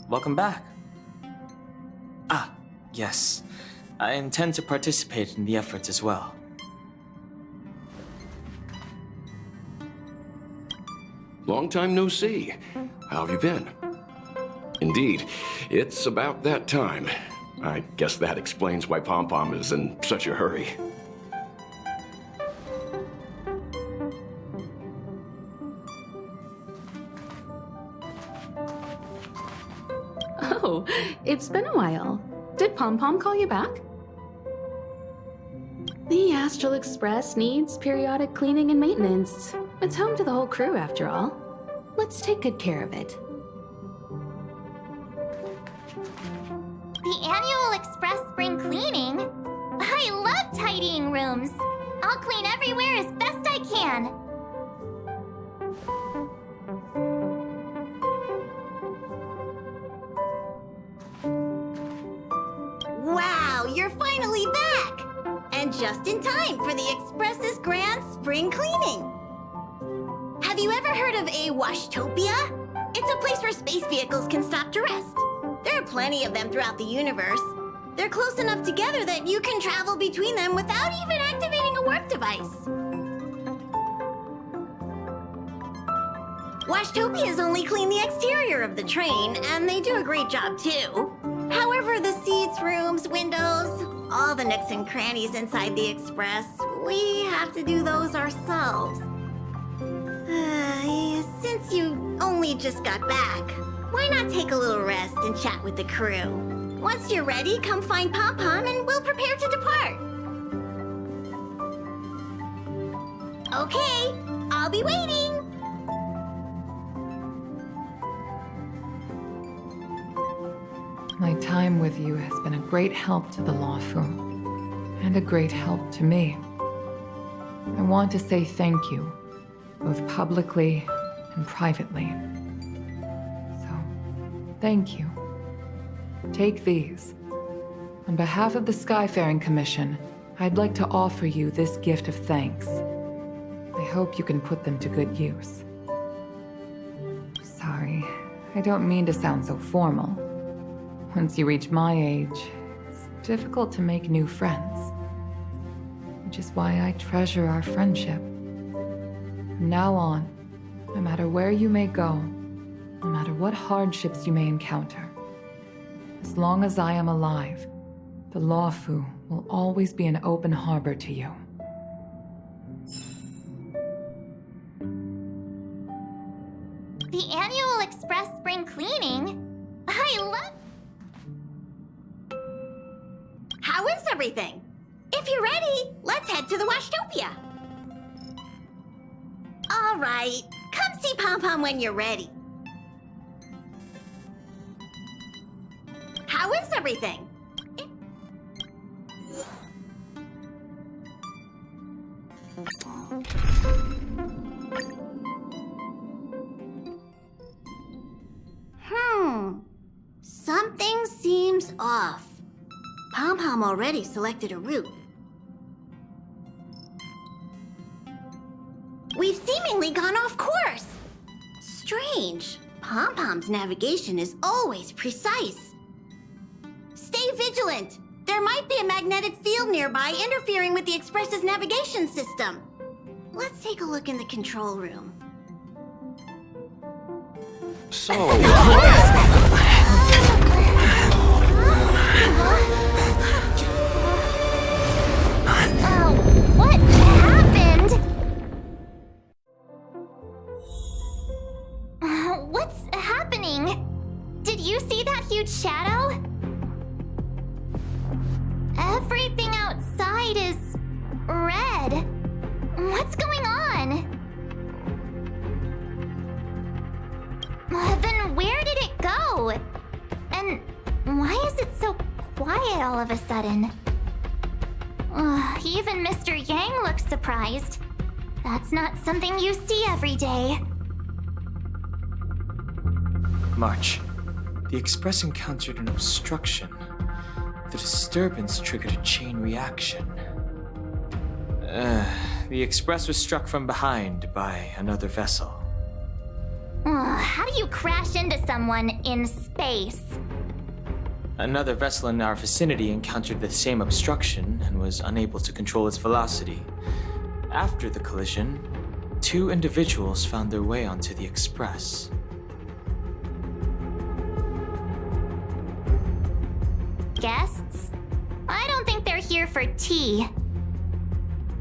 Welcome back. Yes. I intend to participate in the efforts as well. Long time no see. How have you been? Indeed, it's about that time. I guess that explains why Pom-Pom is in such a hurry. Oh, it's been a while. Did Pom-Pom call you back? The Astral Express needs periodic cleaning and maintenance. It's home to the whole crew, after all. Let's take good care of it. The annual Express Spring Cleaning? I love tidying rooms. I'll clean everywhere as best I can. Wow, you're finally back! And just in time for the Express's grand spring cleaning. Have you ever heard of a Washtopia? It's a place where space vehicles can stop to rest. There are plenty of them throughout the universe. They're close enough together that you can travel between them without even activating a warp device. Washtopias only clean the exterior of the train, and they do a great job too. However, the seats, rooms, windows, all the nooks and crannies inside the Express, we have to do those ourselves. Since you only just got back, why not take a little rest and chat with the crew? Once you're ready, come find Pom-Pom and we'll prepare to depart. Okay, I'll be waiting. My time with you has been a great help to the Lawfu, and a great help to me. I want to say thank you, both publicly and privately. So, thank you. Take these. On behalf of the Skyfaring Commission, I'd like to offer you this gift of thanks. I hope you can put them to good use. Sorry, I don't mean to sound so formal. Once you reach my age, it's difficult to make new friends. Which is why I treasure our friendship. From now on, no matter where you may go, no matter what hardships you may encounter, as long as I am alive, the Lawfu will always be an open harbor to you. The annual Express Spring Cleaning? I love... How is everything? If you're ready, let's head to the Washtopia. All right, come see Pom-Pom when you're ready. How is everything? Something seems off. Pom-Pom already selected a route. We've seemingly gone off course. Strange. Pom-Pom's navigation is always precise. Stay vigilant. There might be a magnetic field nearby interfering with the Express's navigation system. Let's take a look in the control room. So, What happened? What's happening? Did you see that huge shadow? Everything outside is red. What's going on? Then where did it go? And why is it so quiet all of a sudden? Even Mr. Yang looks surprised. That's not something you see every day. March, the Express encountered an obstruction. The disturbance triggered a chain reaction. The Express was struck from behind by another vessel. How do you crash into someone in space? Another vessel in our vicinity encountered the same obstruction and was unable to control its velocity. After the collision, 2 individuals found their way onto the Express. Guests? I don't think they're here for tea.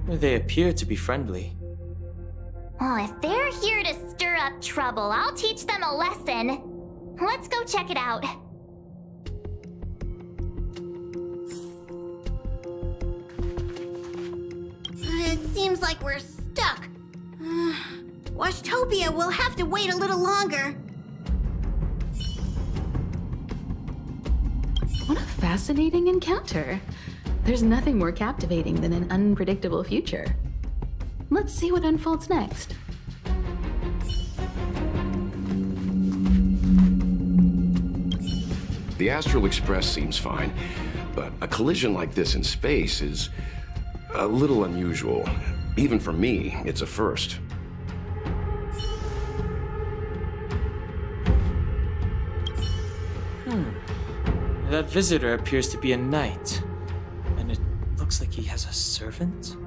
They appear to be friendly. Oh, if they're here to stir up trouble, I'll teach them a lesson. Let's go check it out. It seems like we're stuck. Washtopia will have to wait a little longer. What a fascinating encounter. There's nothing more captivating than an unpredictable future. Let's see what unfolds next. the Astral Express seems fine, but a collision like this in space is a little unusual. Even for me, it's a first. That visitor appears to be a knight, and it looks like he has a servant.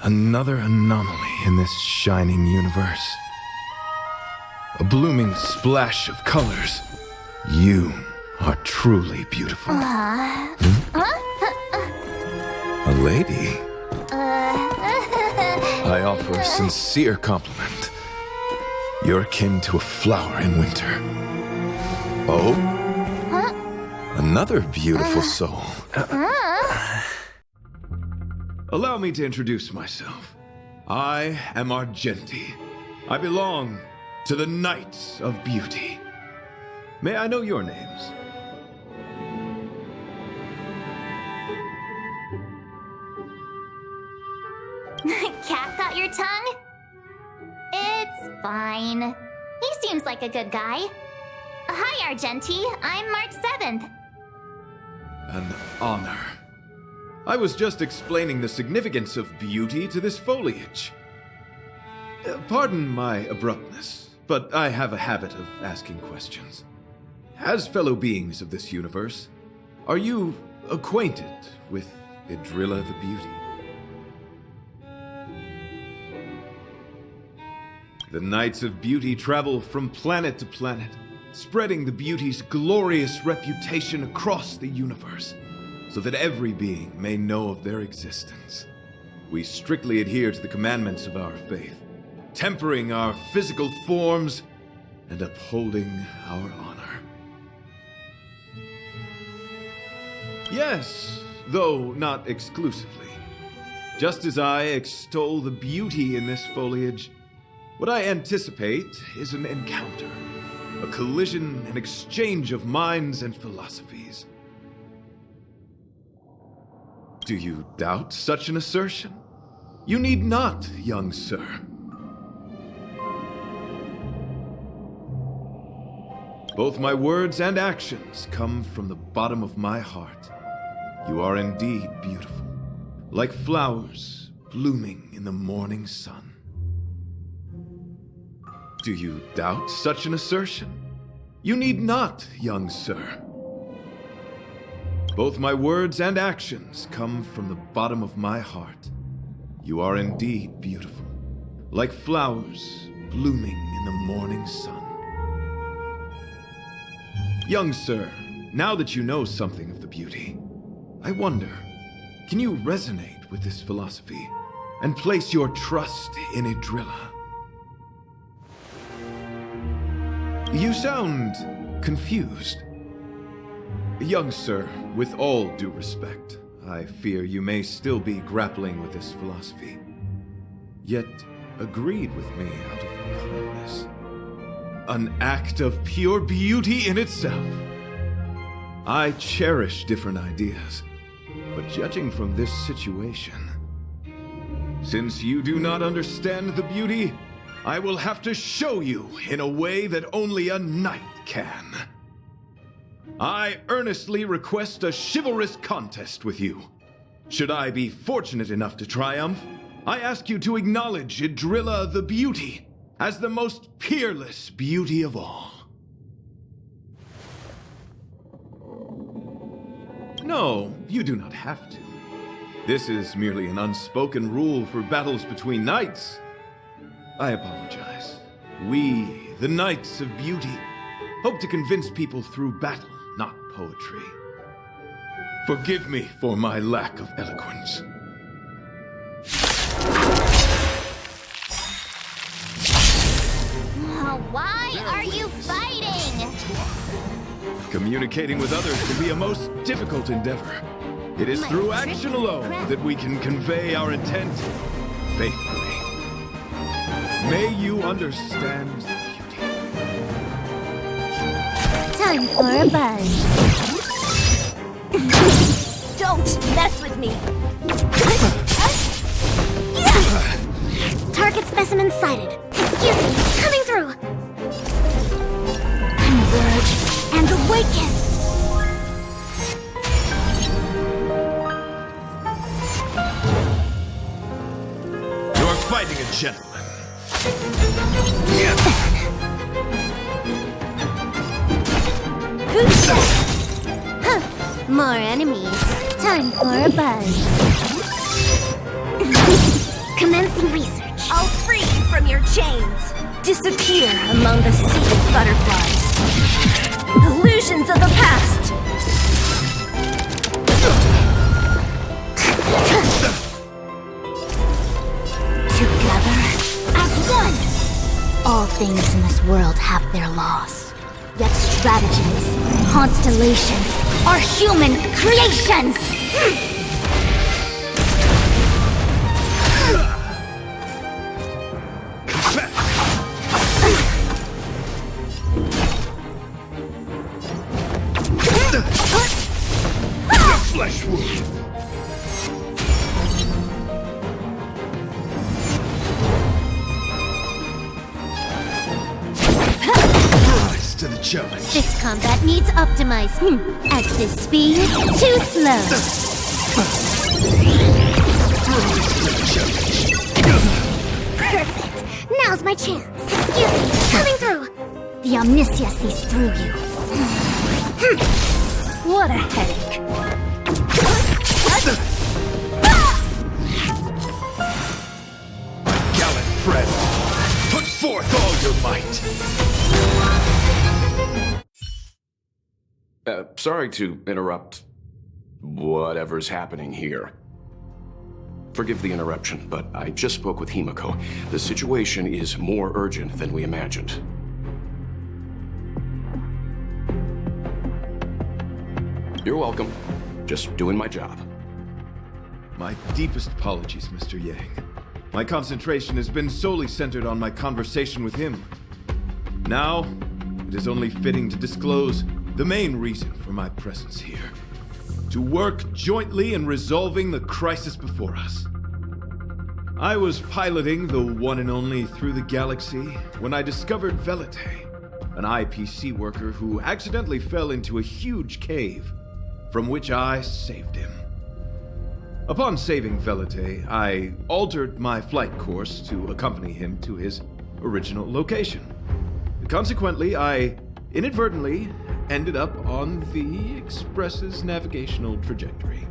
Another anomaly in this shining universe. A blooming splash of colors. You are truly beautiful. A lady? I offer a sincere compliment. You're akin to a flower in winter. Oh? Another beautiful soul. Allow me to introduce myself. I am Argenti. I belong to the Knights of Beauty. May I know your names? Cat got your tongue? It's fine. He seems like a good guy. Hi, Argenti. I'm March 7th. An honor. I was just explaining the significance of beauty to this foliage. Pardon my abruptness, but I have a habit of asking questions. As fellow beings of this universe, are you acquainted with Idrilla the Beauty? The Knights of Beauty travel from planet to planet, spreading the beauty's glorious reputation across the universe, so that every being may know of their existence. We strictly adhere to the commandments of our faith, tempering our physical forms and upholding our honor. Yes, though not exclusively. Just as I extol the beauty in this foliage, what I anticipate is an encounter, a collision and exchange of minds and philosophies. Do you doubt such an assertion? You need not, young sir. Both my words and actions come from the bottom of my heart. You are indeed beautiful, like flowers blooming in the morning sun. Do you doubt such an assertion? You need not, young sir. Both my words and actions come from the bottom of my heart. You are indeed beautiful, like flowers blooming in the morning sun. Young sir, now that you know something of the beauty, I wonder, can you resonate with this philosophy and place your trust in Idrilla? You sound confused. Young sir, with all due respect, I fear you may still be grappling with this philosophy, yet agreed with me out of kindness. An act of pure beauty in itself. I cherish different ideas, but judging from this situation, since you do not understand the beauty, I will have to show you in a way that only a knight can. I earnestly request a chivalrous contest with you. Should I be fortunate enough to triumph, I ask you to acknowledge Idrilla the Beauty as the most peerless beauty of all. No, you do not have to. This is merely an unspoken rule for battles between knights. I apologize. We, the Knights of Beauty, hope to convince people through battle, not poetry. Forgive me for my lack of eloquence. Why are you fighting? Communicating with others can be a most difficult endeavor. It is through action alone that we can convey our intent faithfully. May you understand the beauty. Time for a buzz. Don't mess with me. Target specimen sighted. Excuse me, coming through. Converge and awaken. You're fighting a gentleman. More enemies. Time for a buzz. Commencing research. I'll free you from your chains. Disappear among the sea of butterflies. Illusions of the past. Together as one. All things in this world have their laws. Yet strategies, constellations, are human creations! Flesh wound. Rise to the challenge. This combat needs optimized. At this speed, too slow. Perfect. Now's my chance. Excuse me, coming through. The omniscia sees through you. What a headache. Gallant friend, put forth all your might. Sorry to interrupt whatever's happening here. Forgive the interruption, but I just spoke with Himiko. The situation is more urgent than we imagined. You're welcome. Just doing my job. My deepest apologies, Mr. Yang. My concentration has been solely centered on my conversation with him. Now, it is only fitting to disclose the main reason for my presence here. To work jointly in resolving the crisis before us. I was piloting the one and only Through the Galaxy when I discovered Velite, an IPC worker who accidentally fell into a huge cave, from which I saved him. Upon saving Velite, I altered my flight course to accompany him to his original location. Consequently, I inadvertently ended up on the Express's navigational trajectory.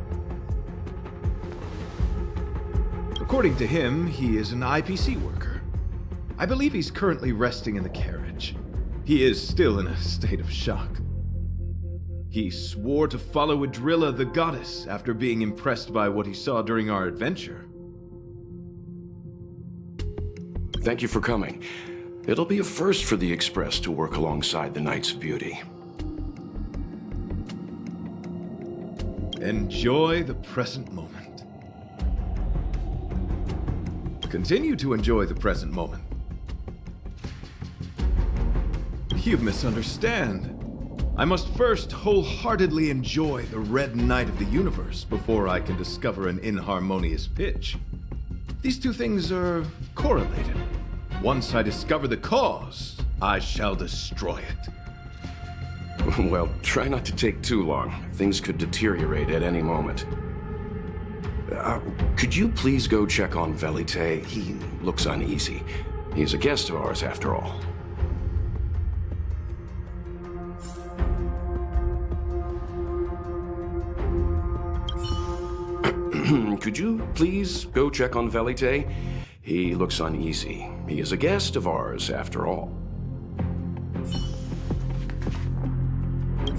According to him, he is an IPC worker. I believe he's currently resting in the carriage. He is still in a state of shock. He swore to follow Adrilla the goddess after being impressed by what he saw during our adventure. Thank you for coming. It'll be a first for the Express to work alongside the Knights of Beauty. Enjoy the present moment. Continue to enjoy the present moment. You misunderstand. I must first wholeheartedly enjoy the red night of the universe before I can discover an inharmonious pitch. These two things are correlated. Once I discover the cause, I shall destroy it. Well, try not to take too long. Things could deteriorate at any moment. Could you please go check on Velite? He looks uneasy. He's a guest of ours, after all. Could you please go check on Velite? He looks uneasy. He is a guest of ours, after all.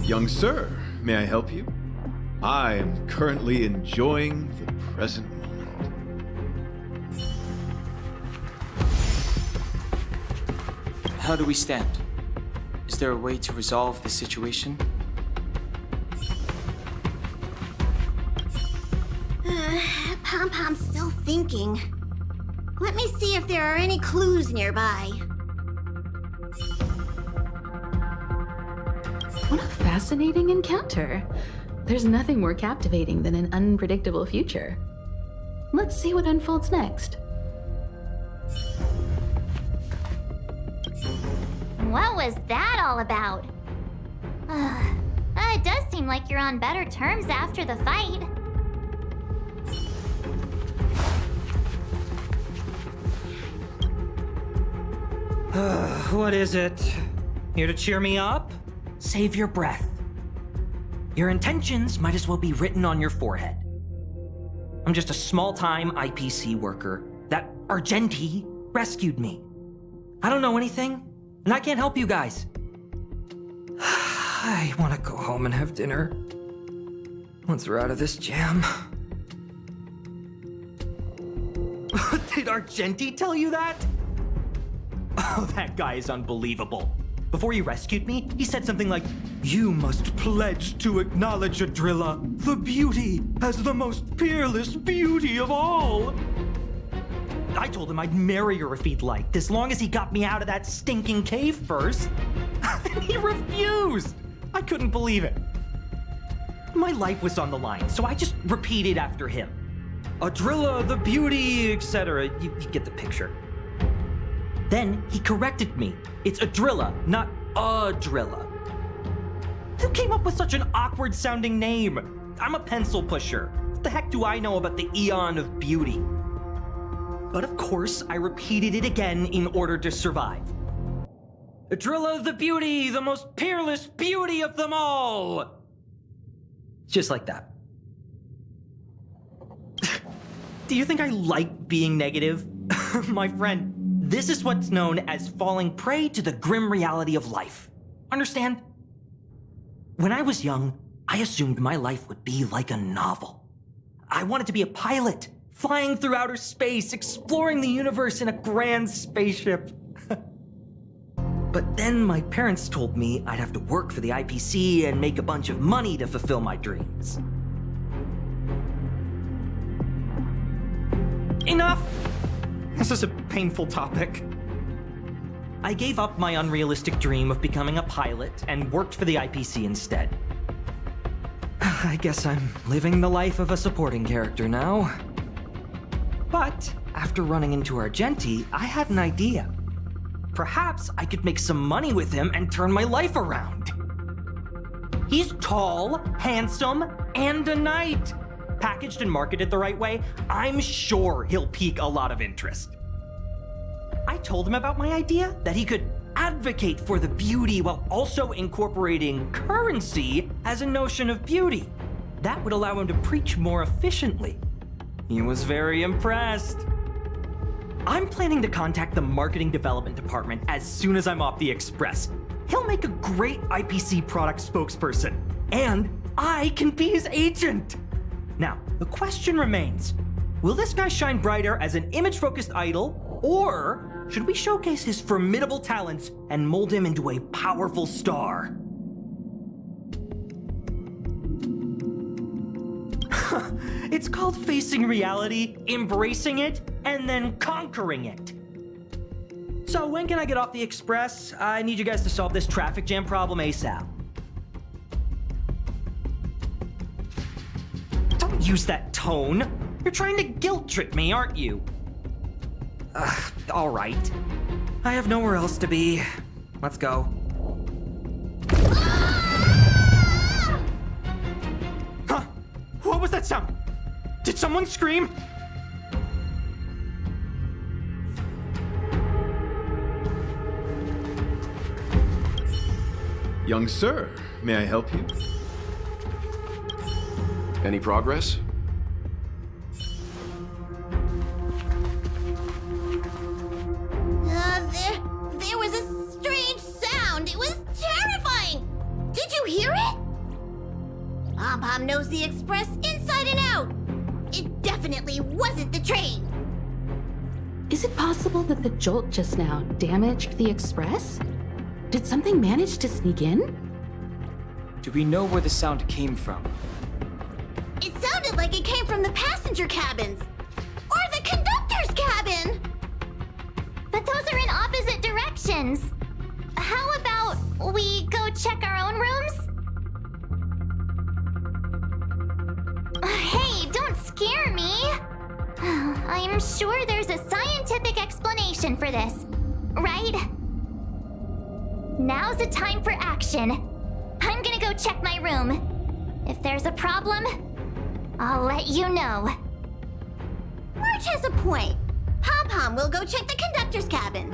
Young sir, may I help you? I am currently enjoying the present moment. How do we stand? Is there a way to resolve the situation? Pom-Pom's still thinking. Let me see if there are any clues nearby. What a fascinating encounter. There's nothing more captivating than an unpredictable future. Let's see what unfolds next. What was that all about? It does seem like you're on better terms after the fight. What is it? Here to cheer me up? Save your breath. Your intentions might as well be written on your forehead. I'm just a small-time IPC worker. That Argenti rescued me. I don't know anything, and I can't help you guys. I want to go home and have dinner. Once we're out of this jam. Did Argenti tell you that? Oh, that guy is unbelievable. Before he rescued me, he said something like, "You must pledge to acknowledge Adrilla, the beauty, as the most peerless beauty of all." I told him I'd marry her if he'd liked, as long as he got me out of that stinking cave first. And he refused. I couldn't believe it. My life was on the line, so I just repeated after him. Adrilla, the beauty, etc. You get the picture. Then he corrected me. It's Adrilla, not Adrilla. Who came up with such an awkward-sounding name? I'm a pencil pusher. What the heck do I know about the Eon of Beauty? But of course, I repeated it again in order to survive. Adrilla the beauty, the most peerless beauty of them all! Just like that. Do you think I like being negative? My friend, this is what's known as falling prey to the grim reality of life. Understand? When I was young, I assumed my life would be like a novel. I wanted to be a pilot, flying through outer space, exploring the universe in a grand spaceship. But then my parents told me I'd have to work for the IPC and make a bunch of money to fulfill my dreams. Enough! This is a painful topic. I gave up my unrealistic dream of becoming a pilot and worked for the IPC instead. I guess I'm living the life of a supporting character now. But after running into Argenti, I had an idea. Perhaps I could make some money with him and turn my life around. He's tall, handsome, and a knight. packaged and marketed the right way, I'm sure he'll pique a lot of interest. I told him about my idea, that he could advocate for the beauty while also incorporating currency as a notion of beauty. That would allow him to preach more efficiently. He was very impressed. I'm planning to contact the marketing development department as soon as I'm off the express. He'll make a great IPC product spokesperson, and I can be his agent. Now, the question remains, will this guy shine brighter as an image-focused idol, or should we showcase his formidable talents and mold him into a powerful star? It's called facing reality, embracing it, and then conquering it. So when can I get off the express? I need you guys to solve this traffic jam problem ASAP. Don't use that tone. You're trying to guilt trip me, aren't you? All right. I have nowhere else to be. Let's go. Huh? What was that sound? Did someone scream? Young sir, may I help you? Any progress? There was a strange sound. It was terrifying. Did you hear it? Pom-Pom knows the express inside and out. It definitely wasn't the train. Is it possible that the jolt just now damaged the express? Did something manage to sneak in? Do we know where the sound came from? It sounded like it came from the passenger cabins. Or the conductor's cabin. But those are in opposite directions. How about we go check our own rooms? Hey, don't scare me. I'm sure there's a scientific explanation for this, right? Now's the time for action. I'm gonna go check my room. If there's a problem, I'll let you know. Marge has a point. Pom-Pom will go check the conductor's cabin.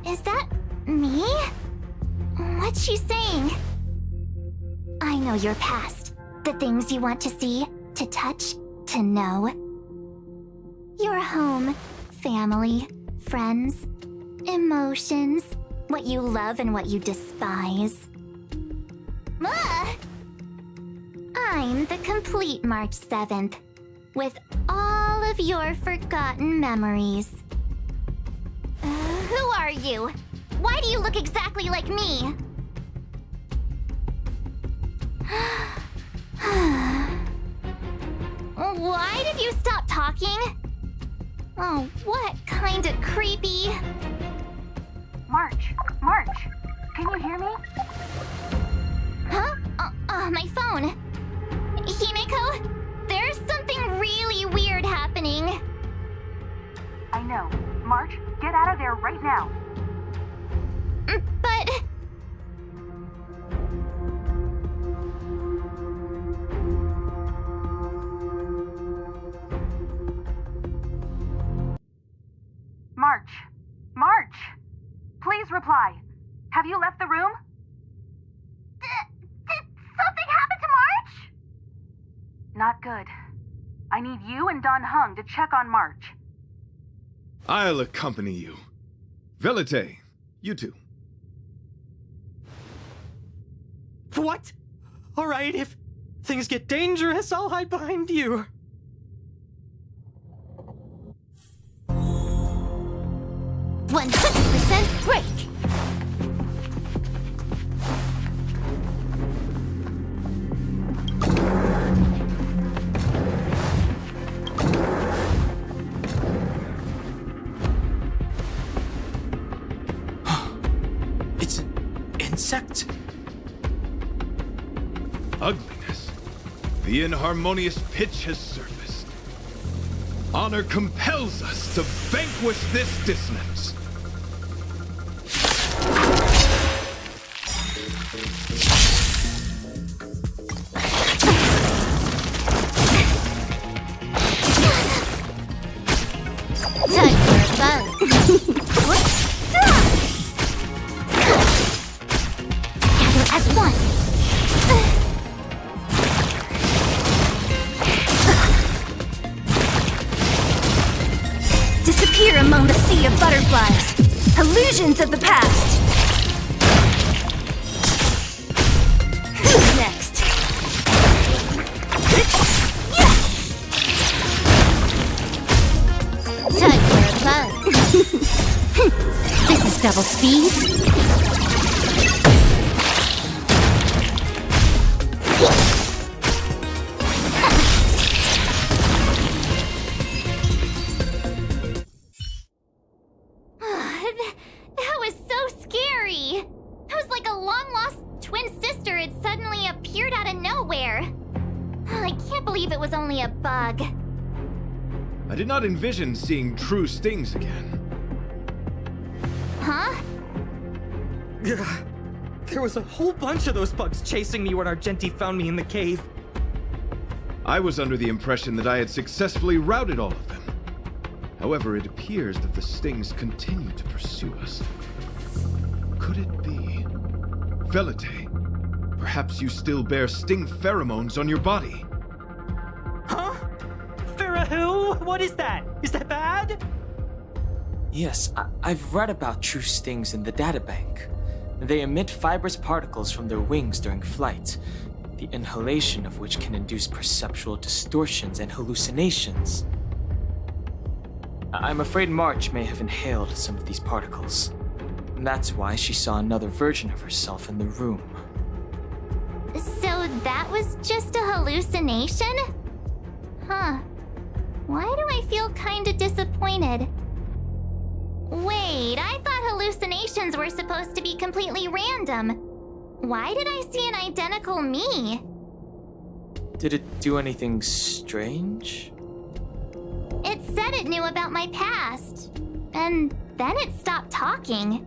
Is that me? What's she saying? I know your past. The things you want to see, to touch, to know. Your home, family, friends, emotions, what you love and what you despise. I'm the complete March 7th, with all of your forgotten memories. Who are you? Why do you look exactly like me? Why did you stop talking? Oh, what kind of creepy... March, can you hear me? Huh? My phone. Himeko, there's something really weird happening. I know. March, get out of there right now. But... March! Please reply. Have you left the room? Did something happen to March? Not good. I need you and Don Hung to check on March. I'll accompany you. Velite, you too. What? All right, if things get dangerous, I'll hide behind you. 100% break. It's an insect. Ugliness. The inharmonious pitch has surfaced. Honor compels us to vanquish this dissonance. Time for a buzz. Together as one. Disappear among the sea of butterflies. Illusions of the past. Who's next? Time for a buzz. This is double speed. That was so scary. It was like a long-lost twin sister had suddenly appeared out of nowhere. I can't believe it was only a bug. I did not envision seeing true stings again. Huh? There was a whole bunch of those bugs chasing me when Argenti found me in the cave. I was under the impression that I had successfully routed all of them. However, it appears that the stings continue to pursue us. Could it be? Velite, perhaps you still bear sting pheromones on your body. Huh? Farahoo? What is that? Is that bad? Yes, I've read about true stings in the databank. They emit fibrous particles from their wings during flight, the inhalation of which can induce perceptual distortions and hallucinations. I'm afraid March may have inhaled some of these particles. That's why she saw another version of herself in the room. So that was just a hallucination? Huh. Why do I feel kinda disappointed? Wait, I thought hallucinations were supposed to be completely random. Why did I see an identical me? Did it do anything strange? It said it knew about my past. And then it stopped talking.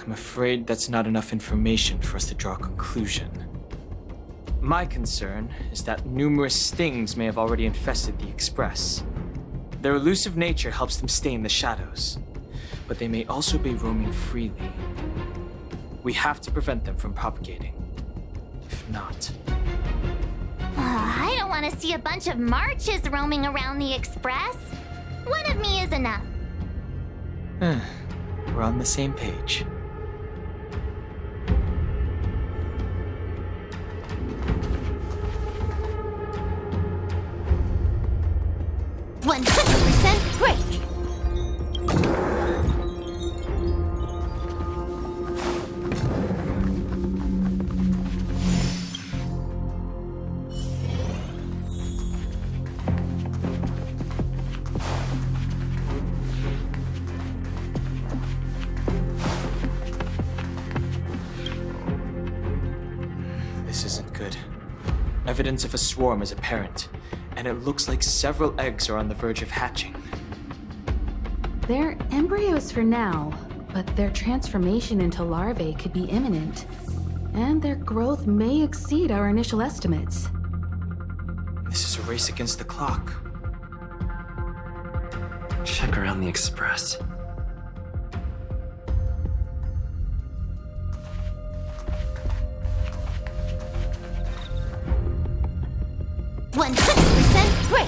I'm afraid that's not enough information for us to draw a conclusion. My concern is that numerous stings may have already infested the Express. Their elusive nature helps them stay in the shadows, but they may also be roaming freely. We have to prevent them from propagating. If not... I don't want to see a bunch of marches roaming around the Express. One of me is enough. We're on the same page. %100% break. This isn't good. Evidence of a swarm is apparent, and it looks like several eggs are on the verge of hatching. They're embryos for now, but their transformation into larvae could be imminent. And their growth may exceed our initial estimates. This is a race against the clock. Check around the Express. %100% break.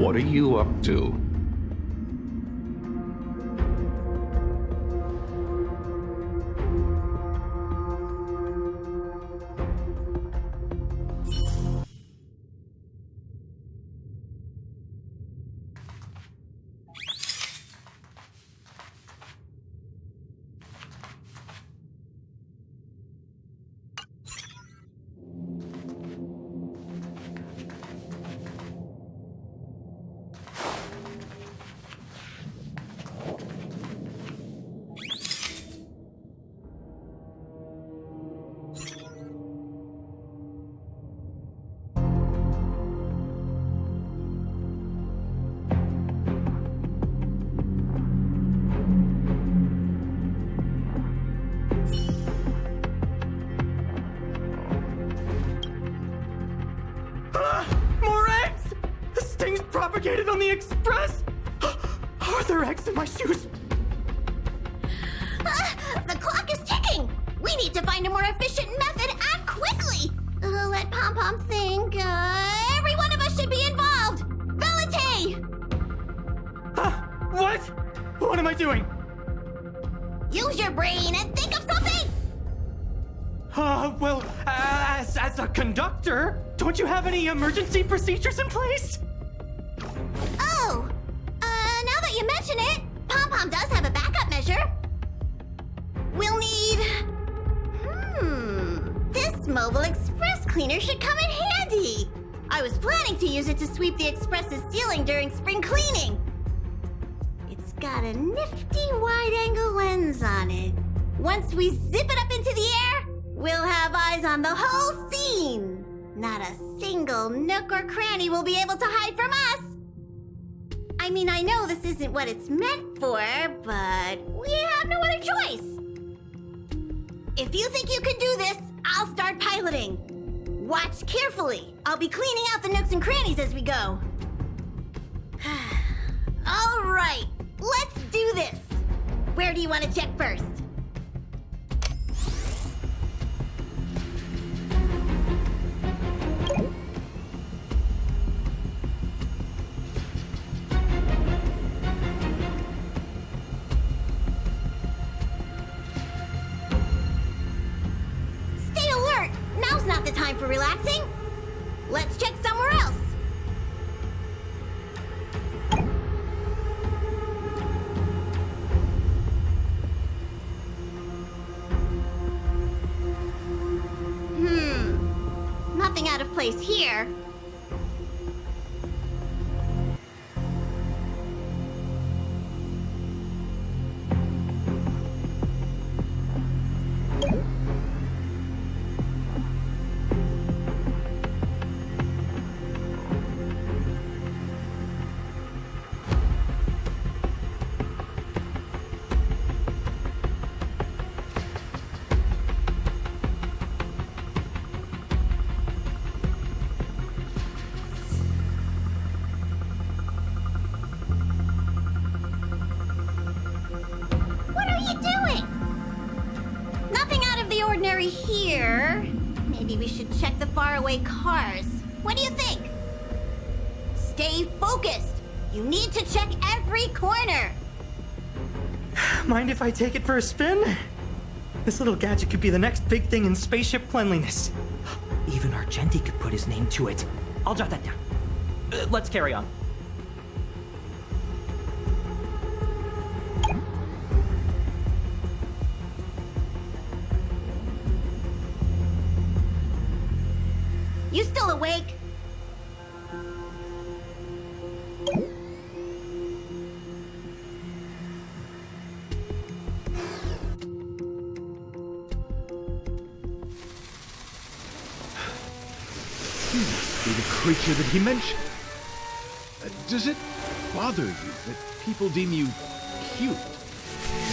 What are you up to? More eggs! Stings propagated on the express! Are there eggs in my shoes? The clock is ticking! We need to find a more efficient method and quickly! Let Pom Pom think. Every one of us should be involved! Velite! What? What am I doing? Use your brain and think of something! Well, as a conductor, don't you have any emergency procedures in place? Oh! Now that you mention it, Pom Pom does have a backup measure. We'll need... This mobile express cleaner should come in handy. I was planning to use it to sweep the express's ceiling during spring cleaning. It's got a nifty wide-angle lens on it. Once we zip it up into the air, we'll have eyes on the whole scene. Not a single nook or cranny will be able to hide from us. I mean, I know this isn't what it's meant for, but we have no other choice. If you think you can do this, I'll start piloting. Watch carefully. I'll be cleaning out the nooks and crannies as we go. All right, let's do this. Where do you want to check first? Now's not the time for relaxing. Let's check somewhere else. Nothing out of place here. Here. Maybe we should check the faraway cars. What do you think? Stay focused. You need to check every corner. Mind if I take it for a spin? This little gadget could be the next big thing in spaceship cleanliness. Even Argenti could put his name to it. I'll jot that down. Let's carry on. You still awake? Be the creature that he mentioned. Does it bother you that people deem you cute?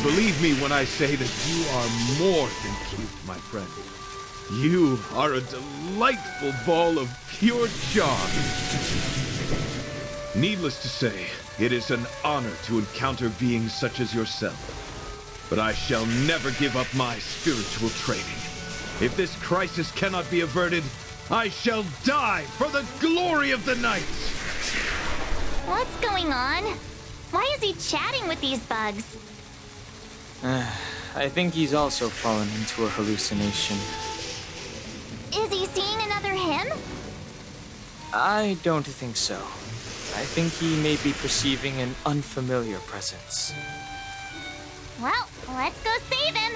Believe me when I say that you are more than cute, my friend. You are a delightful ball of pure charm. Needless to say, it is an honor to encounter beings such as yourself. But I shall never give up my spiritual training. If this crisis cannot be averted, I shall die for the glory of the night! What's going on? Why is he chatting with these bugs? I think he's also fallen into a hallucination. Is he seeing another him? I don't think so. I think he may be perceiving an unfamiliar presence. Well, let's go save him.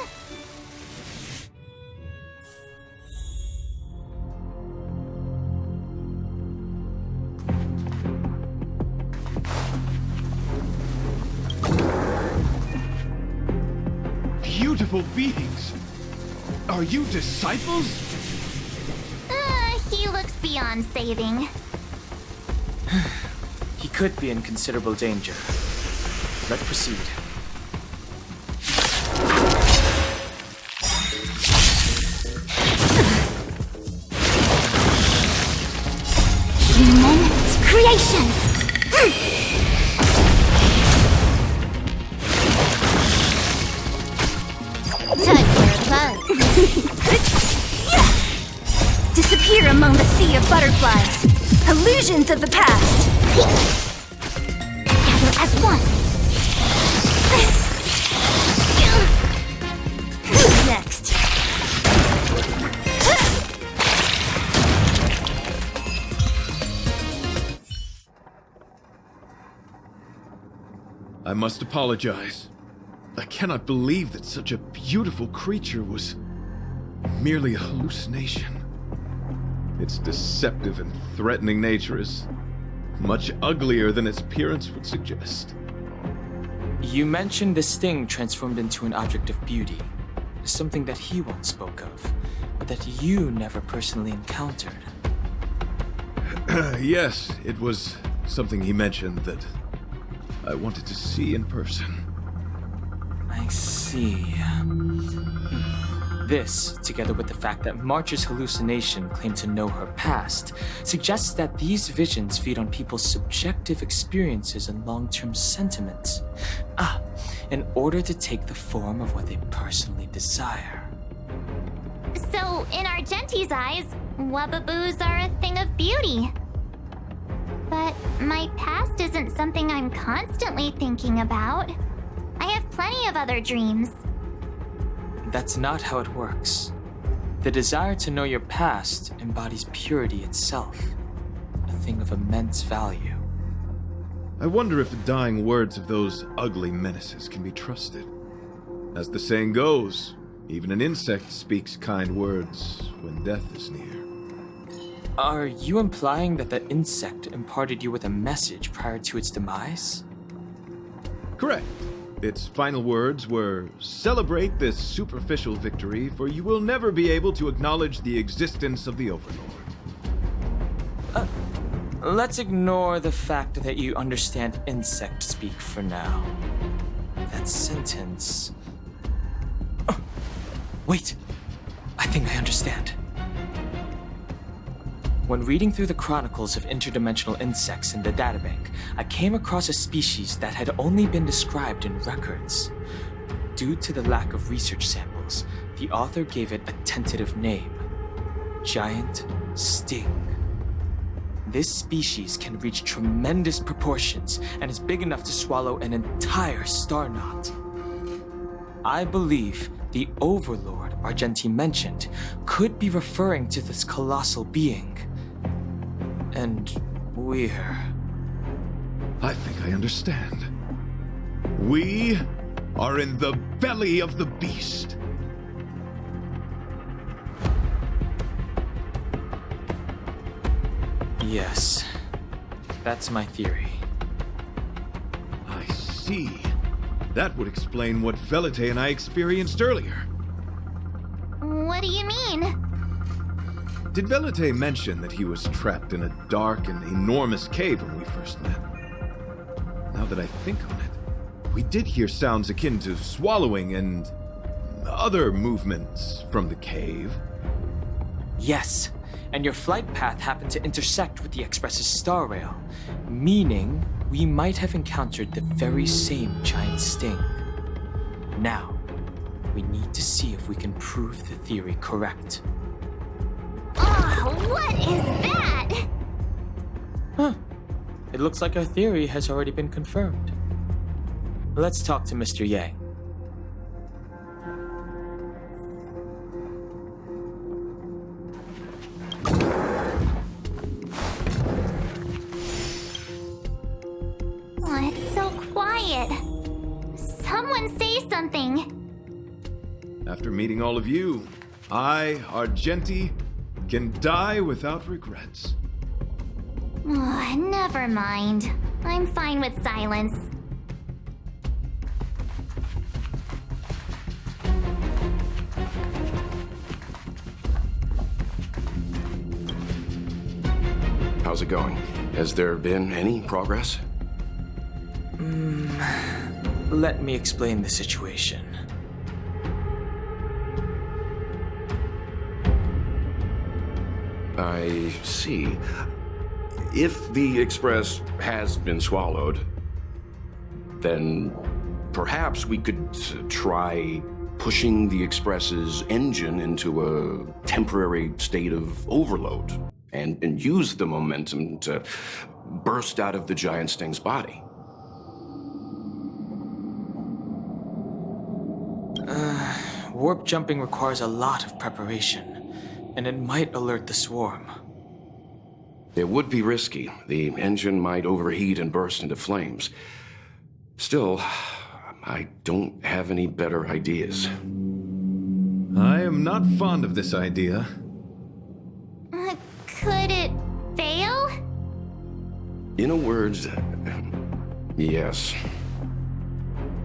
Beautiful beings! Are you disciples? He looks beyond saving. He could be in considerable danger. Let's proceed. Human creations! Disappear among the sea of butterflies. Illusions of the past. Gather as one. Who's next? I must apologize. I cannot believe that such a beautiful creature was merely a hallucination. Its deceptive and threatening nature is much uglier than its appearance would suggest. You mentioned this thing transformed into an object of beauty. Something that he once spoke of, but that you never personally encountered. Yes, it was something he mentioned that I wanted to see in person. I see. This, together with the fact that March's hallucination claimed to know her past, suggests that these visions feed on people's subjective experiences and long-term sentiments. In order to take the form of what they personally desire. So, in Argenti's eyes, wubbaboos are a thing of beauty. But my past isn't something I'm constantly thinking about. I have plenty of other dreams. That's not how it works. The desire to know your past embodies purity itself, a thing of immense value. I wonder if the dying words of those ugly menaces can be trusted. As the saying goes, even an insect speaks kind words when death is near. Are you implying that the insect imparted you with a message prior to its demise? Correct. Its final words were, "Celebrate this superficial victory, for you will never be able to acknowledge the existence of the Overlord." Let's ignore the fact that you understand insect speak for now. That sentence... Wait! I think I understand. When reading through the chronicles of interdimensional insects in the databank, I came across a species that had only been described in records. Due to the lack of research samples, the author gave it a tentative name: Giant Sting. This species can reach tremendous proportions and is big enough to swallow an entire star knot. I believe the Overlord Argenti mentioned could be referring to this colossal being. And we're... I think I understand. We are in the belly of the beast. Yes, that's my theory. I see. That would explain what Velite and I experienced earlier. What do you mean? Did Velite mention that he was trapped in a dark and enormous cave when we first met? Now that I think on it, we did hear sounds akin to swallowing and other movements from the cave. Yes, and your flight path happened to intersect with the Express's starrail, meaning we might have encountered the very same giant sting. Now, we need to see if we can prove the theory correct. Oh, what is that? Huh. It looks like our theory has already been confirmed. Let's talk to Mr. Yang. Oh, it's so quiet. Someone say something. After meeting all of you, I, Argenti, can die without regrets. Oh, never mind. I'm fine with silence. How's it going? Has there been any progress? Let me explain the situation. I see. If the Express has been swallowed, then perhaps we could try pushing the Express's engine into a temporary state of overload and use the momentum to burst out of the giant Sting's body. Warp jumping requires a lot of preparation, and it might alert the swarm. It would be risky. The engine might overheat and burst into flames. Still, I don't have any better ideas. I am not fond of this idea. Could it fail? In a word, yes.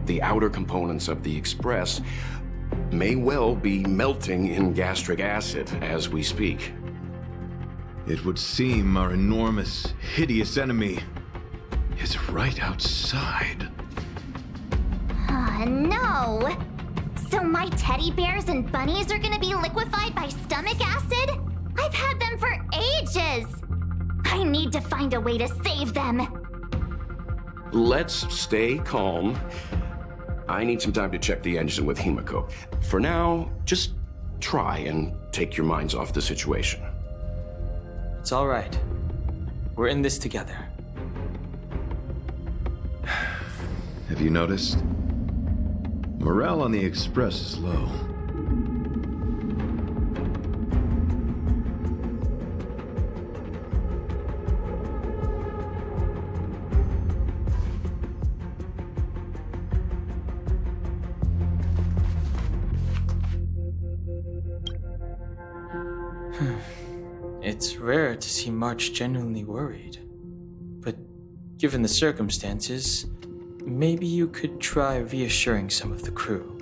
The outer components of the Express may well be melting in gastric acid as we speak. It would seem our enormous, hideous enemy is right outside. No! So my teddy bears and bunnies are gonna be liquefied by stomach acid? I've had them for ages! I need to find a way to save them! Let's stay calm. I need some time to check the engine with Himiko. For now, just try and take your minds off the situation. It's all right. We're in this together. Have you noticed? Morale on the Express is low. It's rare to see March genuinely worried. But given the circumstances, maybe you could try reassuring some of the crew.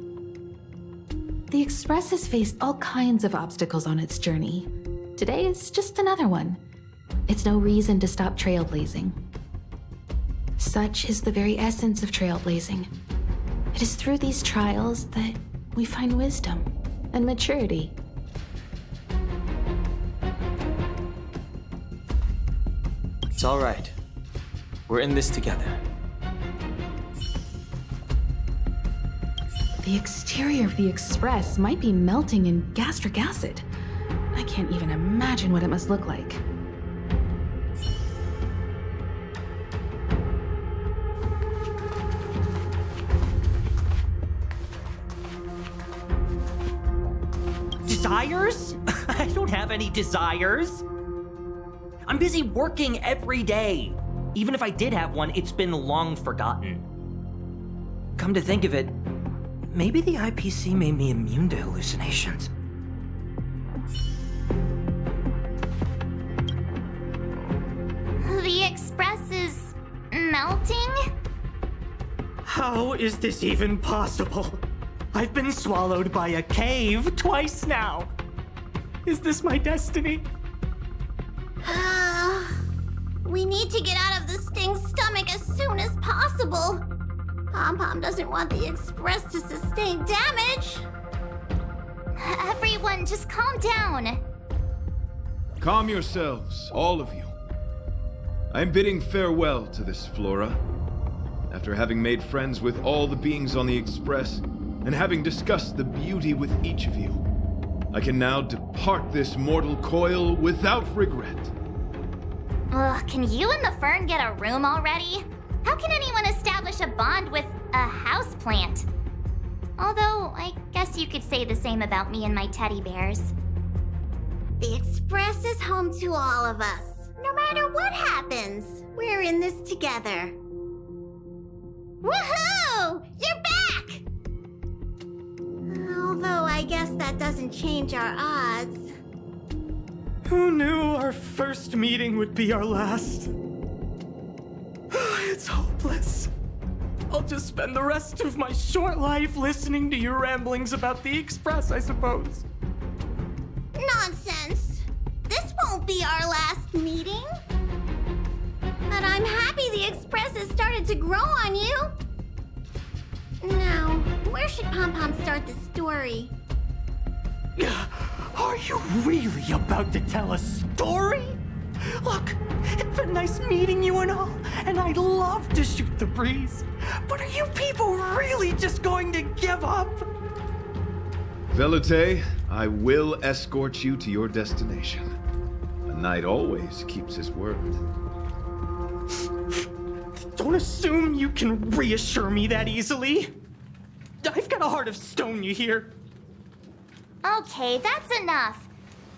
The Express has faced all kinds of obstacles on its journey. Today is just another one. It's no reason to stop trailblazing. Such is the very essence of trailblazing. It is through these trials that we find wisdom and maturity. It's all right. We're in this together. The exterior of the Express might be melting in gastric acid. I can't even imagine what it must look like. Desires? I don't have any desires. I'm busy working every day. Even if I did have one, it's been long forgotten. Come to think of it, maybe the IPC made me immune to hallucinations. The Express is melting? How is this even possible? I've been swallowed by a cave twice now. Is this my destiny? We need to get out of the Sting's stomach as soon as possible. Pom-Pom doesn't want the Express to sustain damage. Everyone, just calm down. Calm yourselves, all of you. I'm bidding farewell to this Flora. After having made friends with all the beings on the Express, and having discussed the beauty with each of you, I can now depart this mortal coil without regret. Ugh, can you and the fern get a room already? How can anyone establish a bond with a houseplant? Although, I guess you could say the same about me and my teddy bears. The Express is home to all of us. No matter what happens, we're in this together. Woohoo! You're back! Although I guess that doesn't change our odds. Who knew our first meeting would be our last? It's hopeless. I'll just spend the rest of my short life listening to your ramblings about the Express, I suppose. Nonsense! This won't be our last meeting. But I'm happy the Express has started to grow on you. Now, where should Pom Pom start the story? Are you really about to tell a story? Look, it's been nice meeting you and all, and I'd love to shoot the breeze. But are you people really just going to give up? Velute, I will escort you to your destination. A knight always keeps his word. Don't assume you can reassure me that easily. I've got a heart of stone, you hear? Okay, that's enough.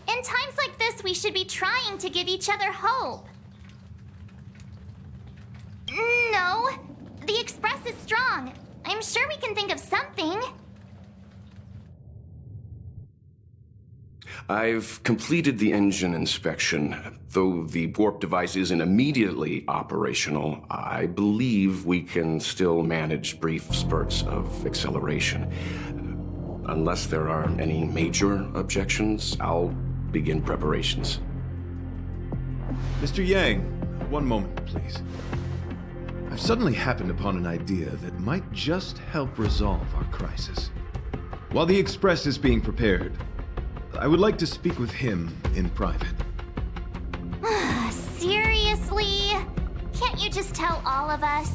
In times like this, we should be trying to give each other hope. No, the Express is strong. I'm sure we can think of something. I've completed the engine inspection. Though the warp device isn't immediately operational, I believe we can still manage brief spurts of acceleration. Unless there are any major objections, I'll begin preparations. Mr. Yang, one moment, please. I've suddenly happened upon an idea that might just help resolve our crisis. While the Express is being prepared, I would like to speak with him in private. Seriously? Can't you just tell all of us?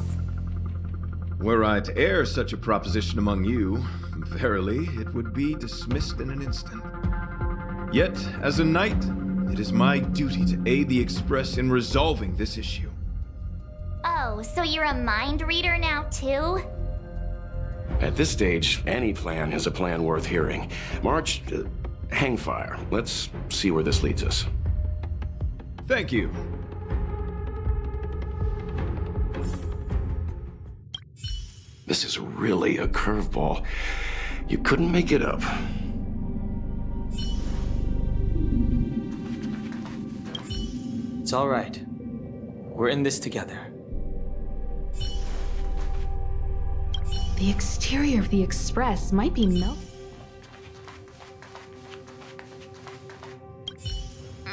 Were I to air such a proposition among you, verily, it would be dismissed in an instant. Yet, as a knight, it is my duty to aid the Express in resolving this issue. Oh, so you're a mind reader now, too? At this stage, any plan is a plan worth hearing. March, hang fire. Let's see where this leads us. Thank you. This is really a curveball. You couldn't make it up. It's all right. We're in this together. The exterior of the Express might be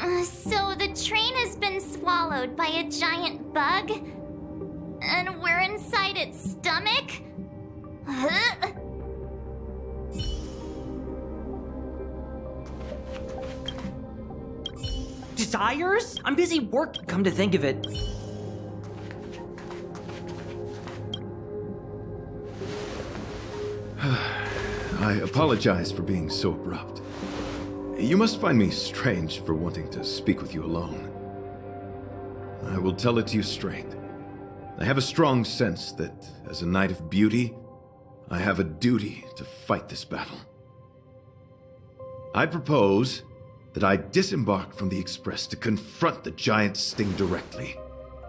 So the train has been swallowed by a giant bug? And we're inside its stomach? Desires? I'm busy work, come to think of it. I apologize for being so abrupt. You must find me strange for wanting to speak with you alone. I will tell it to you straight. I have a strong sense that, as a knight of beauty, I have a duty to fight this battle. I propose that I disembark from the Express to confront the giant sting directly.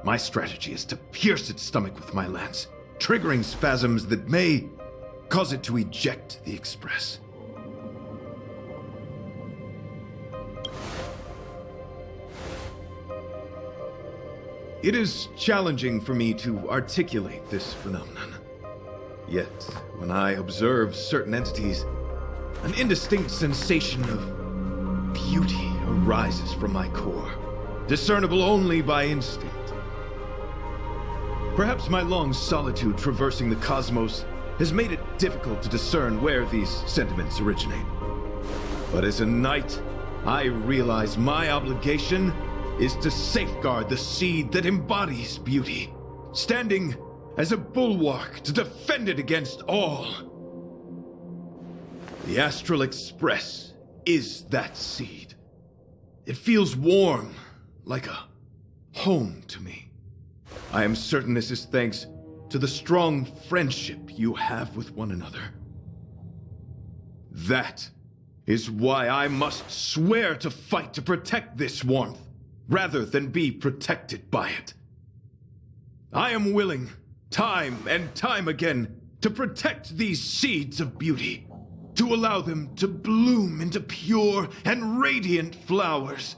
My strategy is to pierce its stomach with my lance, triggering spasms that may cause it to eject the Express. It is challenging for me to articulate this phenomenon. Yet, when I observe certain entities, an indistinct sensation of beauty arises from my core, discernible only by instinct. Perhaps my long solitude traversing the cosmos has made it difficult to discern where these sentiments originate. But as a knight, I realize my obligation is to safeguard the seed that embodies beauty, standing as a bulwark to defend it against all. The Astral Express is that seed. It feels warm, like a home to me. I am certain this is thanks to the strong friendship you have with one another. That is why I must swear to fight to protect this warmth, rather than be protected by it. I am willing, time and time again, to protect these seeds of beauty, to allow them to bloom into pure and radiant flowers,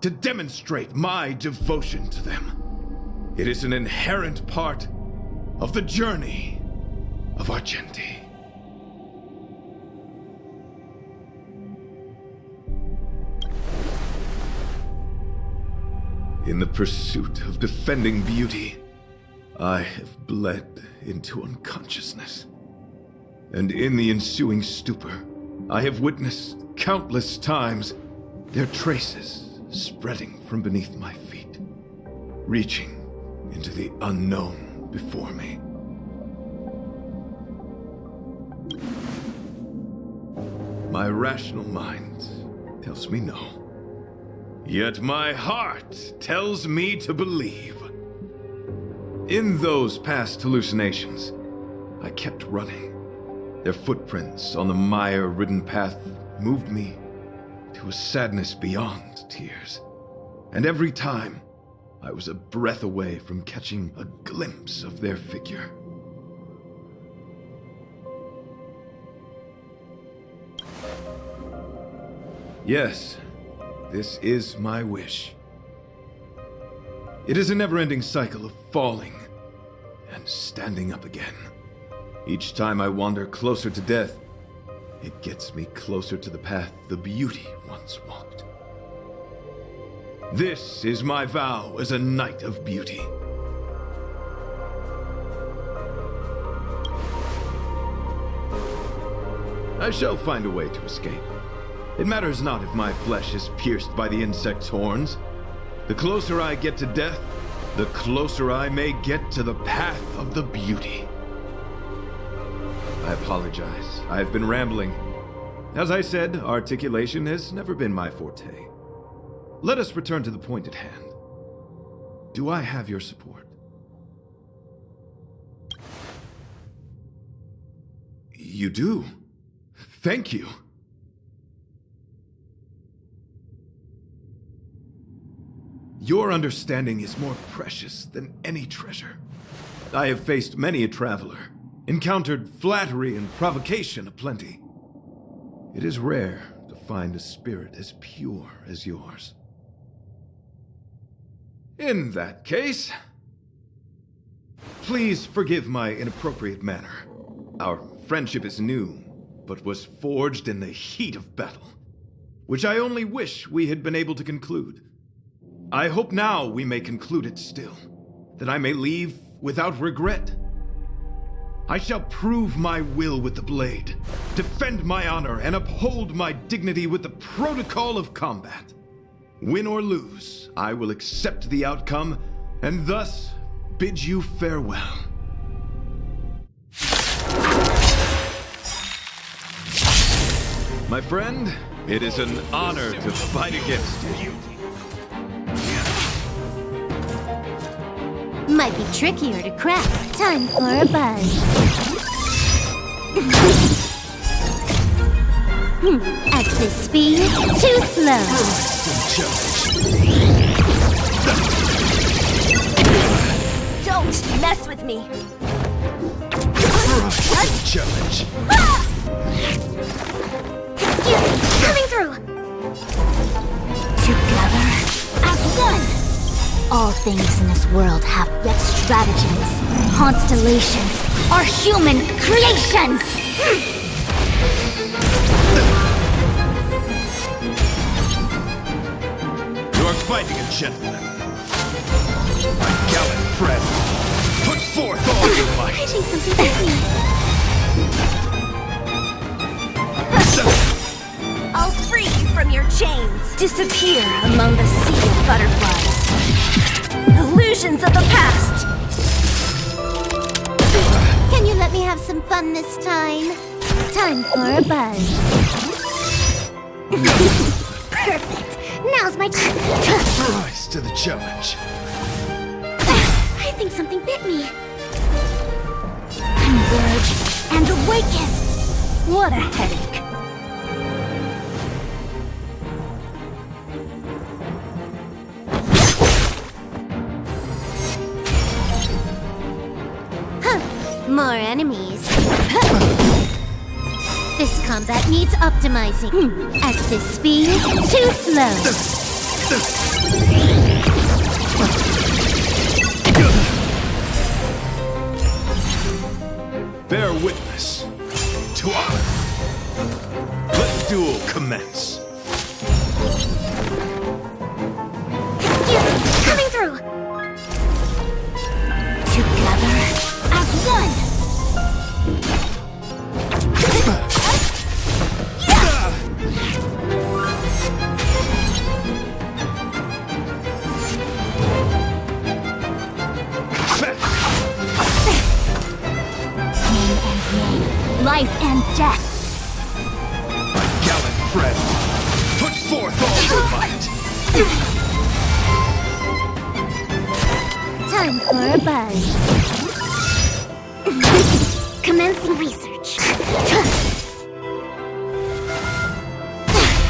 to demonstrate my devotion to them. It is an inherent part of the journey of Argenti. In the pursuit of defending beauty, I have bled into unconsciousness. And in the ensuing stupor, I have witnessed countless times their traces spreading from beneath my feet, reaching into the unknown before me. My rational mind tells me no. Yet my heart tells me to believe. In those past hallucinations, I kept running. Their footprints on the mire-ridden path moved me to a sadness beyond tears. And every time, I was a breath away from catching a glimpse of their figure. Yes, this is my wish. It is a never-ending cycle of falling and standing up again. Each time I wander closer to death, it gets me closer to the path the beauty once walked. This is my vow as a knight of beauty. I shall find a way to escape. It matters not if my flesh is pierced by the insect's horns. The closer I get to death, the closer I may get to the path of the beauty. I apologize. I have been rambling. As I said, articulation has never been my forte. Let us return to the point at hand. Do I have your support? You do. Thank you. Your understanding is more precious than any treasure. I have faced many a traveler, encountered flattery and provocation aplenty. It is rare to find a spirit as pure as yours. In that case, please forgive my inappropriate manner. Our friendship is new, but was forged in the heat of battle, which I only wish we had been able to conclude. I hope now we may conclude it still, that I may leave without regret. I shall prove my will with the blade, defend my honor, and uphold my dignity with the protocol of combat. Win or lose, I will accept the outcome, and thus bid you farewell. My friend, it is an honor to fight against you. Might be trickier to crack. Time for a buzz. At this speed, too slow. Don't mess with me. Challenge. Excuse me, coming through. Together as one. All things in this world have yet stratagems. Constellations are human creations! You are fighting a gentleman. My gallant friend, put forth all your might. I need something to see. I'll free you from your chains. Disappear among the sea of butterflies. Illusions of the past! Can you let me have some fun this time? Time for a buzz. Perfect. Now's my time. Rise to the challenge. think something bit me. Converge and awaken! What a headache. More enemies. This combat needs optimizing. At this speed, too slow. Bear witness to honor. Let the duel commence. Excuse me, coming through! Together as one! Life and death. My gallant friend, put forth all your might. Time for a buzz. Commencing research.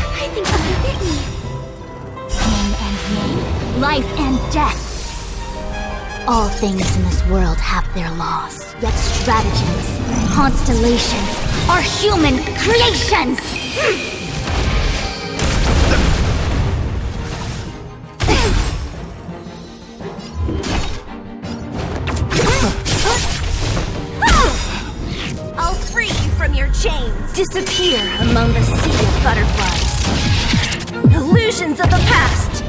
I think something bit me. Yin and yang. Life and death. All things in this world have their laws, yet stratagems, constellations, are human creations! I'll free you from your chains. Disappear among the sea of butterflies. Illusions of the past.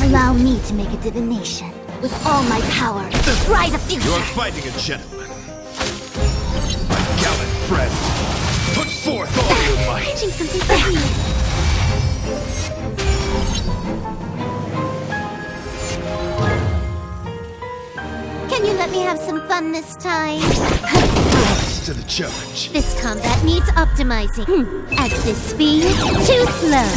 Allow me to make a divination. With all my power, try the future! You're fighting a gentleman. My gallant friend, put forth all your I might. think something bit me. Can you let me have some fun this time? Rise to the challenge. This combat needs optimizing. At this speed, too slow.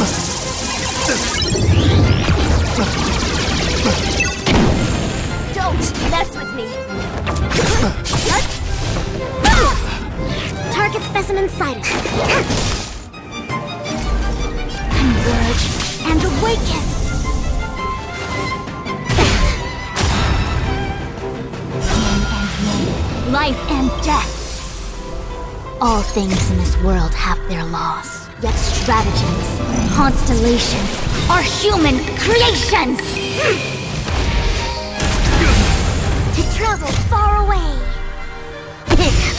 Don't mess with me. Target specimen sighted. Converge and awaken. Yin and yang. Life and death. All things in this world have their laws, yet stratagems, constellations, are human creations! To travel far away.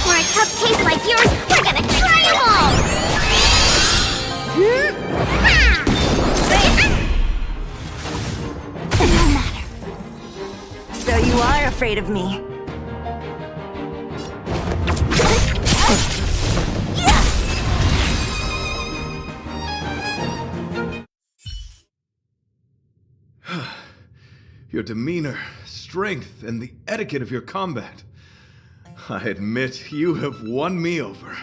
For a tough case like yours, we're gonna try them all! No matter. So you are afraid of me. Your demeanor, strength, and the etiquette of your combat. I admit you have won me over.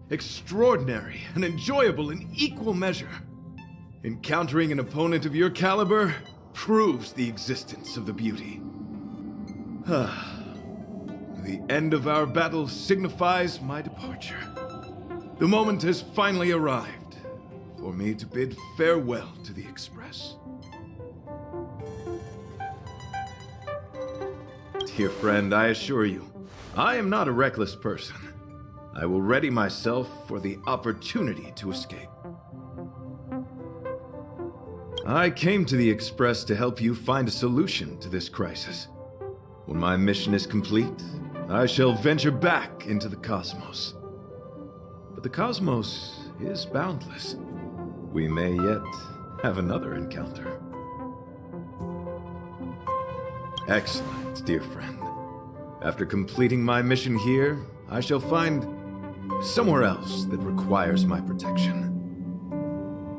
Extraordinary and enjoyable in equal measure. Encountering an opponent of your caliber proves the existence of the beauty. The end of our battle signifies my departure. The moment has finally arrived for me to bid farewell to the Express. Dear friend, I assure you, I am not a reckless person. I will ready myself for the opportunity to escape. I came to the Express to help you find a solution to this crisis. When my mission is complete, I shall venture back into the cosmos. But the cosmos is boundless. We may yet have another encounter. Excellent, dear friend. After completing my mission here, I shall find somewhere else that requires my protection.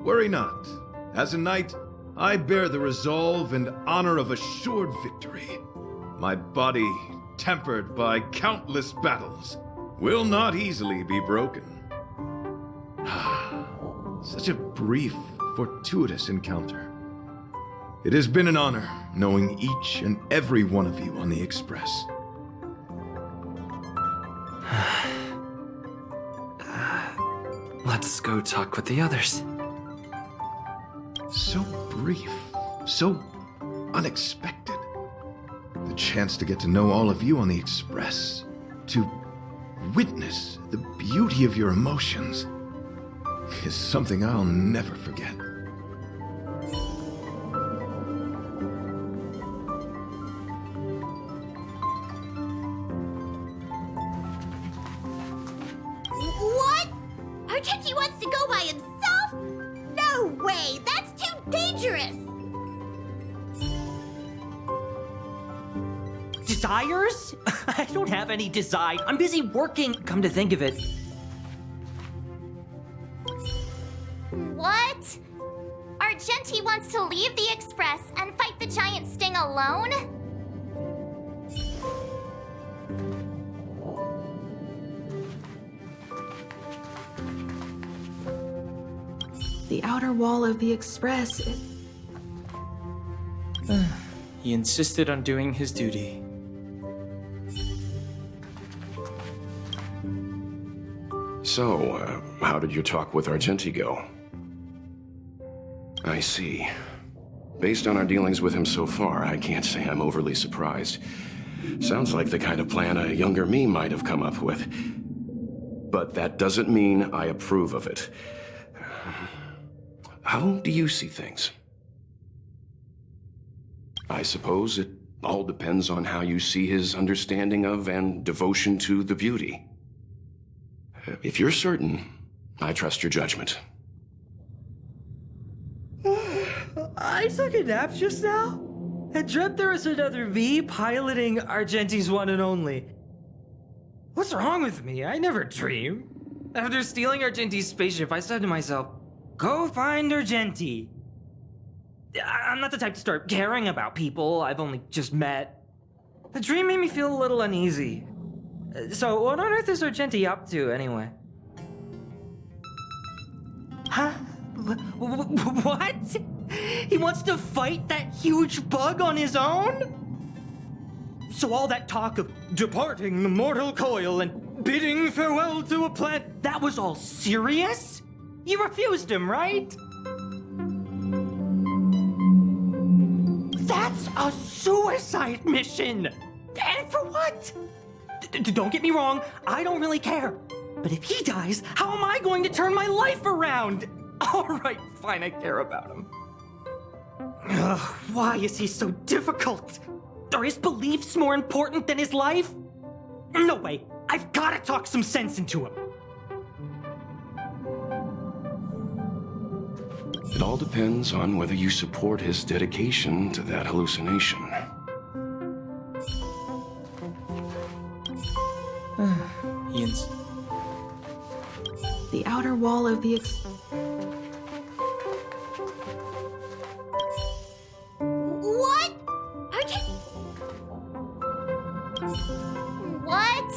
Worry not. As a knight, I bear the resolve and honor of assured victory. My body, tempered by countless battles, will not easily be broken. Such a brief, fortuitous encounter. It has been an honor knowing each and every one of you on the Express. Let's go talk with the others. So brief, so unexpected. The chance to get to know all of you on the Express, to witness the beauty of your emotions, is something I'll never forget. What? Argenti wants to go by himself? No way! That's too dangerous! Desires? I don't have any desire. I'm busy working. Come to think of it. What? Argenti wants to leave the Express and fight the giant sting alone? The outer wall of the Express. He insisted on doing his duty. So, how did your talk with Argenti go? I see. Based on our dealings with him so far, I can't say I'm overly surprised. Sounds like the kind of plan a younger me might have come up with. But that doesn't mean I approve of it. How do you see things? I suppose it all depends on how you see his understanding of and devotion to the beauty. If you're certain, I trust your judgment. I took a nap just now. I dreamt there was another me piloting Argenti's one and only. What's wrong with me? I never dream. After stealing Argenti's spaceship, I said to myself, go find Argenti. I'm not the type to start caring about people I've only just met. The dream made me feel a little uneasy. So, what on earth is Argenti up to, anyway? Huh? What? He wants to fight that huge bug on his own? So all that talk of departing the mortal coil and bidding farewell to a planet, that was all serious? You refused him, right? That's a suicide mission! And for what? Don't get me wrong, I don't really care. But if he dies, how am I going to turn my life around? All right, fine, I care about him. Ugh, why is he so difficult? Are his beliefs more important than his life? No way, I've got to talk some sense into him. It all depends on whether you support his dedication to that hallucination. The outer wall of the What? What?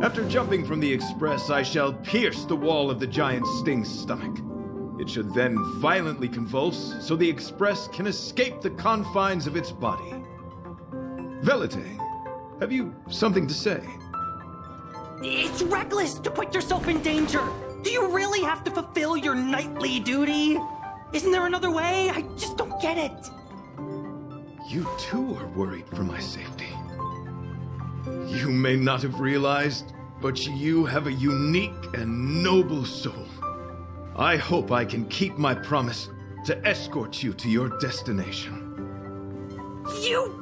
After jumping from the Express, I shall pierce the wall of the giant sting's stomach. It should then violently convulse, so the Express can escape the confines of its body. Velite, have you something to say? It's reckless to put yourself in danger. Do you really have to fulfill your nightly duty? Isn't there another way? I just don't get it. You too are worried for my safety. You may not have realized, but you have a unique and noble soul. I hope I can keep my promise to escort you to your destination. You...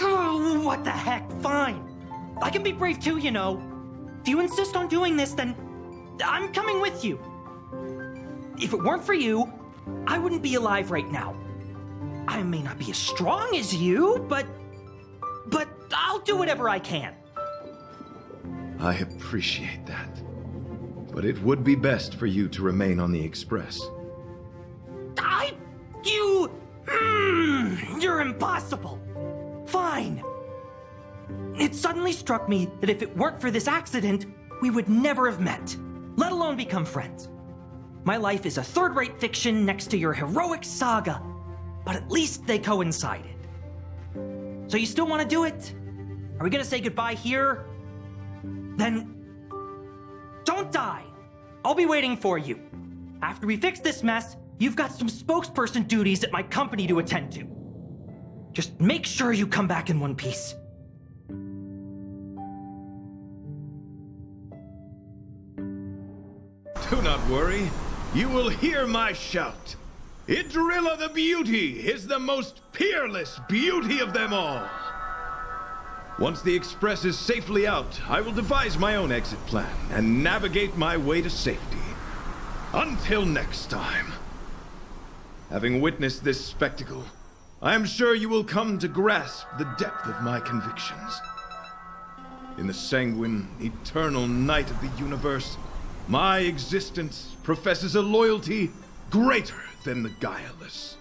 Oh, what the heck? Fine. I can be brave too, you know. If you insist on doing this, then I'm coming with you. If it weren't for you, I wouldn't be alive right now. I may not be as strong as you, but I'll do whatever I can. I appreciate that. But it would be best for you to remain on the Express. You're impossible. Fine. It suddenly struck me that if it weren't for this accident, we would never have met, let alone become friends. My life is a third-rate fiction next to your heroic saga, but at least they coincided. So you still want to do it? Are we gonna say goodbye here? Then don't die. I'll be waiting for you. After we fix this mess, you've got some spokesperson duties at my company to attend to. Just make sure you come back in one piece. Do not worry. You will hear my shout. Idrilla the Beauty is the most peerless beauty of them all. Once the express is safely out, I will devise my own exit plan and navigate my way to safety. Until next time. Having witnessed this spectacle, I am sure you will come to grasp the depth of my convictions. In the sanguine, eternal night of the universe, my existence professes a loyalty greater than the guileless.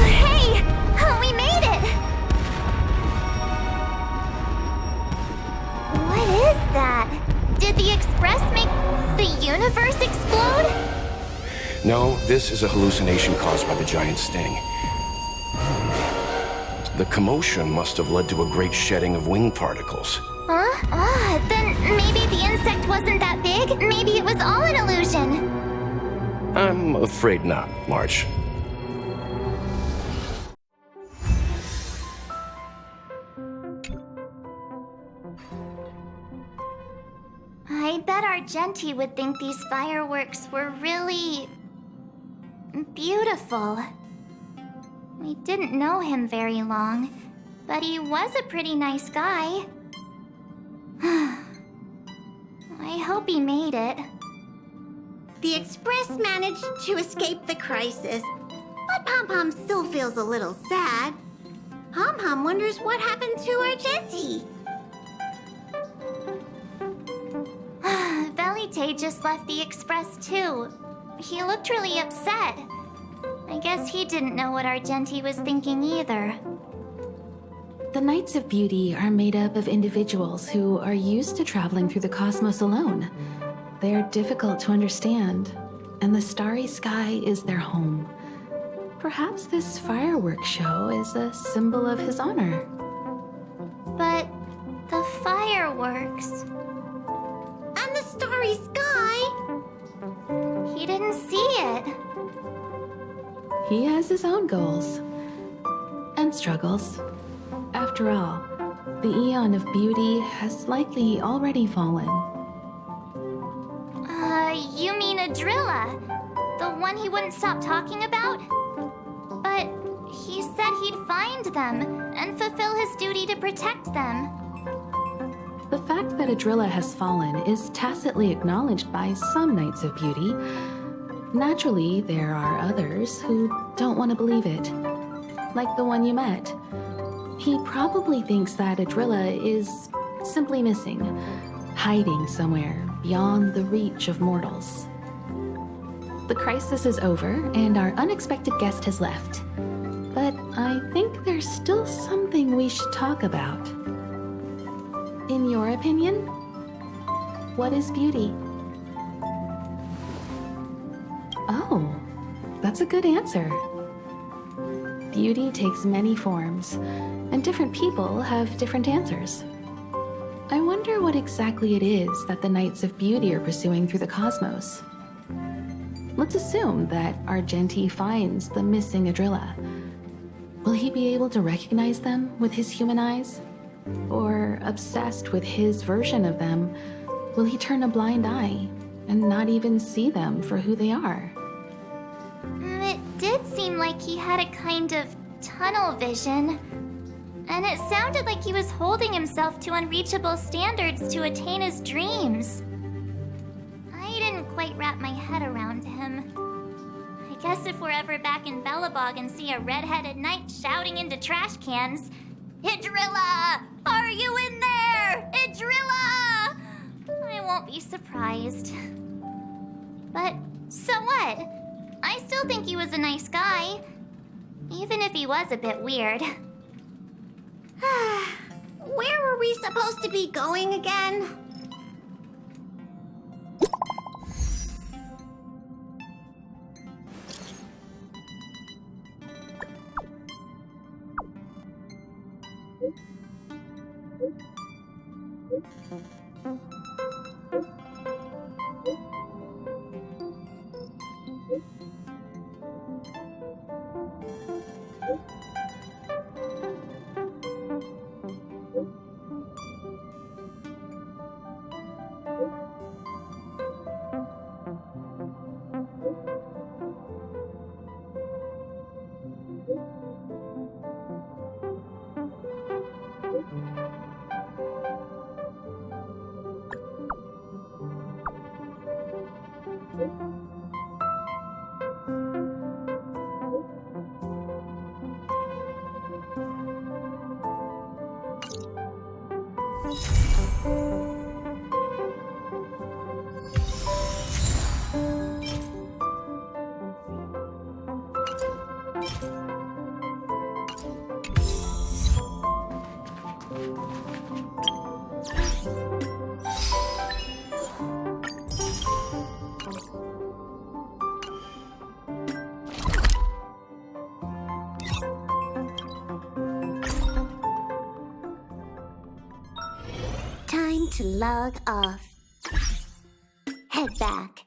Hey! We made it! What is that? Did the Express make the universe explode? No, this is a hallucination caused by the giant sting. The commotion must have led to a great shedding of wing particles. Huh? Then maybe the insect wasn't that big? Maybe it was all an illusion? I'm afraid not, March. I bet Argenti would think these fireworks were really beautiful. We didn't know him very long, but he was a pretty nice guy. I hope he made it. The Express managed to escape the crisis, but Pom Pom still feels a little sad. Pom Pom wonders what happened to Argenti. Velite just left the Express too. He looked really upset. I guess he didn't know what Argenti was thinking either. The Knights of Beauty are made up of individuals who are used to traveling through the cosmos alone. They are difficult to understand, and the starry sky is their home. Perhaps this fireworks show is a symbol of his honor. But the fireworks... And the starry sky! He didn't see it. He has his own goals and struggles. After all, the Eon of Beauty has likely already fallen. You mean Idrilla? The one he wouldn't stop talking about? But he said he'd find them and fulfill his duty to protect them. The fact that Idrilla has fallen is tacitly acknowledged by some Knights of Beauty. Naturally, there are others who don't want to believe it. Like the one you met. He probably thinks that Idrilla is simply missing, hiding somewhere beyond the reach of mortals. The crisis is over, and our unexpected guest has left. But I think there's still something we should talk about. In your opinion, what is beauty? Oh, that's a good answer. Beauty takes many forms, and different people have different answers. I wonder what exactly it is that the Knights of Beauty are pursuing through the cosmos. Let's assume that Argenti finds the missing Idrilla. Will he be able to recognize them with his human eyes? Or, obsessed with his version of them, will he turn a blind eye and not even see them for who they are? It did seem like he had a kind of tunnel vision. And it sounded like he was holding himself to unreachable standards to attain his dreams. I didn't quite wrap my head around him. I guess if we're ever back in Belobog and see a red-headed knight shouting into trash cans, "Idrilla! Are you in there? Idrilla!" I won't be surprised. But so what? I still think he was a nice guy. Even if he was a bit weird. Where were we supposed to be going again? Time to log off. Head back.